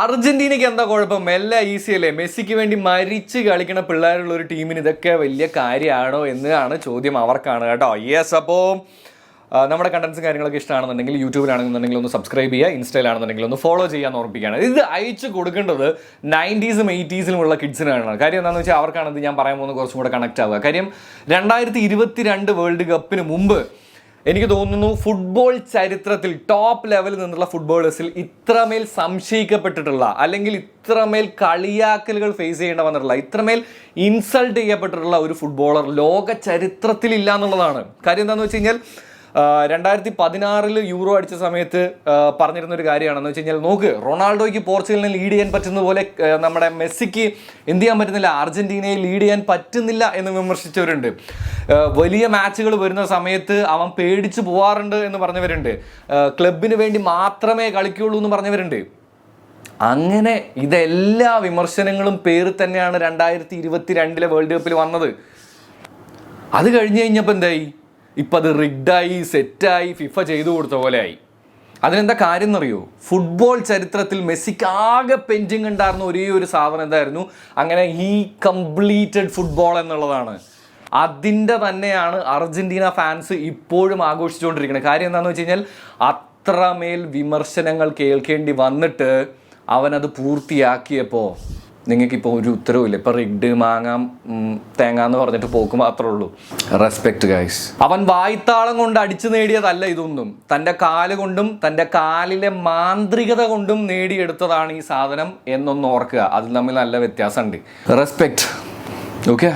അർജന്റീനയ്ക്ക് എന്താ കുഴപ്പം? മെല്ലെ ഈസി അല്ലേ? മെസ്സിക്ക് വേണ്ടി മരിച്ച് കളിക്കണ പിള്ളേരുള്ള ഒരു ടീമിന് ഇതൊക്കെ വലിയ കാര്യമാണോ എന്നാണ് ചോദ്യം അവർക്കാണ് കേട്ടോ. യെസ്, അപ്പോൾ നമ്മുടെ കണ്ടൻസും കാര്യങ്ങളൊക്കെ ഇഷ്ടമാണെന്നുണ്ടെങ്കിൽ യൂട്യൂബിലാണെന്നുണ്ടെങ്കിൽ ഒന്ന് സബ്സ്ക്രൈബ് ചെയ്യുക, ഇൻസ്റ്റയിലാണെന്നുണ്ടെങ്കിൽ ഒന്ന് ഫോളോ ചെയ്യാൻ ഓർമ്മിപ്പിക്കുകയാണ്. ഇത് അയച്ചു കൊടുക്കേണ്ടത് 90s 80s കിഡ്സിനാണ്. കാര്യം എന്താണെന്ന് വെച്ചാൽ അവർക്കാണ് ഇത് ഞാൻ പറയാൻ പോകുന്നത് കുറച്ചും കൂടെ കണക്ട് ആവുക. കാര്യം 2022 വേൾഡ് കപ്പിന് മുമ്പ് എനിക്ക് തോന്നുന്നു ഫുട്ബോൾ ചരിത്രത്തിൽ ടോപ്പ് ലെവലിൽ നിന്നുള്ള ഫുട്ബോളേഴ്സിൽ ഇത്രമേൽ സംശയിക്കപ്പെട്ടിട്ടുള്ള, അല്ലെങ്കിൽ ഇത്രമേൽ കളിയാക്കലുകൾ ഫേസ് ചെയ്യേണ്ട വന്നിട്ടുള്ള, ഇത്രമേൽ ഇൻസൾട്ട് ചെയ്യപ്പെട്ടിട്ടുള്ള ഒരു ഫുട്ബോളർ ലോക ചരിത്രത്തിൽ ഇല്ല എന്നുള്ളതാണ്. കാര്യം എന്താണെന്ന് വെച്ച് കഴിഞ്ഞാൽ 2016 യൂറോ അടിച്ച സമയത്ത് പറഞ്ഞിരുന്ന ഒരു കാര്യമാണെന്ന് വെച്ച് കഴിഞ്ഞാൽ, നോക്ക്, റൊണാൾഡോയ്ക്ക് പോർച്ചുഗലിനെ ലീഡ് ചെയ്യാൻ പറ്റുന്ന പോലെ നമ്മുടെ മെസ്സിക്ക് എന്ത് ചെയ്യാൻ പറ്റുന്നില്ല, അർജന്റീനയെ ലീഡ് ചെയ്യാൻ പറ്റുന്നില്ല എന്ന് വിമർശിച്ചവരുണ്ട്. വലിയ മാച്ചുകൾ വരുന്ന സമയത്ത് അവൻ പേടിച്ച് പോവാറുണ്ട് എന്ന് പറഞ്ഞവരുണ്ട്. ക്ലബിന് വേണ്ടി മാത്രമേ കളിക്കുകയുള്ളൂ എന്ന് പറഞ്ഞവരുണ്ട്. അങ്ങനെ ഇതെല്ലാ വിമർശനങ്ങളും പേര് തന്നെയാണ് 2022 വേൾഡ് കപ്പിൽ വന്നത്. അത് കഴിഞ്ഞ് കഴിഞ്ഞപ്പോൾ എന്തായി? ഇപ്പം അത് റിഗ്ഡായി, സെറ്റായി, ഫിഫ ചെയ്തു കൊടുത്ത പോലെ ആയി. അതിനെന്താ കാര്യം എന്നറിയോ? ഫുട്ബോൾ ചരിത്രത്തിൽ മെസ്സിക്ക് ആകെ പെൻഡിങ് ഉണ്ടായിരുന്ന ഒരേ ഒരു സാധനം എന്തായിരുന്നു? അങ്ങനെ ഹീ കംപ്ലീറ്റഡ് ഫുട്ബോൾ എന്നുള്ളതാണ്. അതിൻ്റെ തന്നെയാണ് അർജന്റീന ഫാൻസ് ഇപ്പോഴും ആഘോഷിച്ചുകൊണ്ടിരിക്കുന്നത്. കാര്യം എന്താണെന്ന് വെച്ച് കഴിഞ്ഞാൽ അത്രമേൽ വിമർശനങ്ങൾ കേൾക്കേണ്ടി വന്നിട്ട് അവനത് പൂർത്തിയാക്കിയപ്പോൾ നിങ്ങൾക്കിപ്പോൾ ഒരു ഉത്തരവില്ല. ഇപ്പോൾ റിഗ്ഡ്, മാങ്ങാം, തേങ്ങ എന്ന് പറഞ്ഞിട്ട് പോക്ക് മാത്രമേ ഉള്ളൂ. Respect guys. അവൻ വായ്ത്താളം കൊണ്ട് അടിച്ചു നേടിയതല്ല ഇതൊന്നും. തൻ്റെ കാല് കൊണ്ടും തൻ്റെ കാലിലെ മാന്ത്രികത കൊണ്ടും നേടിയെടുത്തതാണ് ഈ സാധനം എന്നൊന്ന് ഓർക്കുക. അതിൽ തമ്മിൽ നല്ല വ്യത്യാസമുണ്ട്. റെസ്പെക്ട്. ഓക്കെ.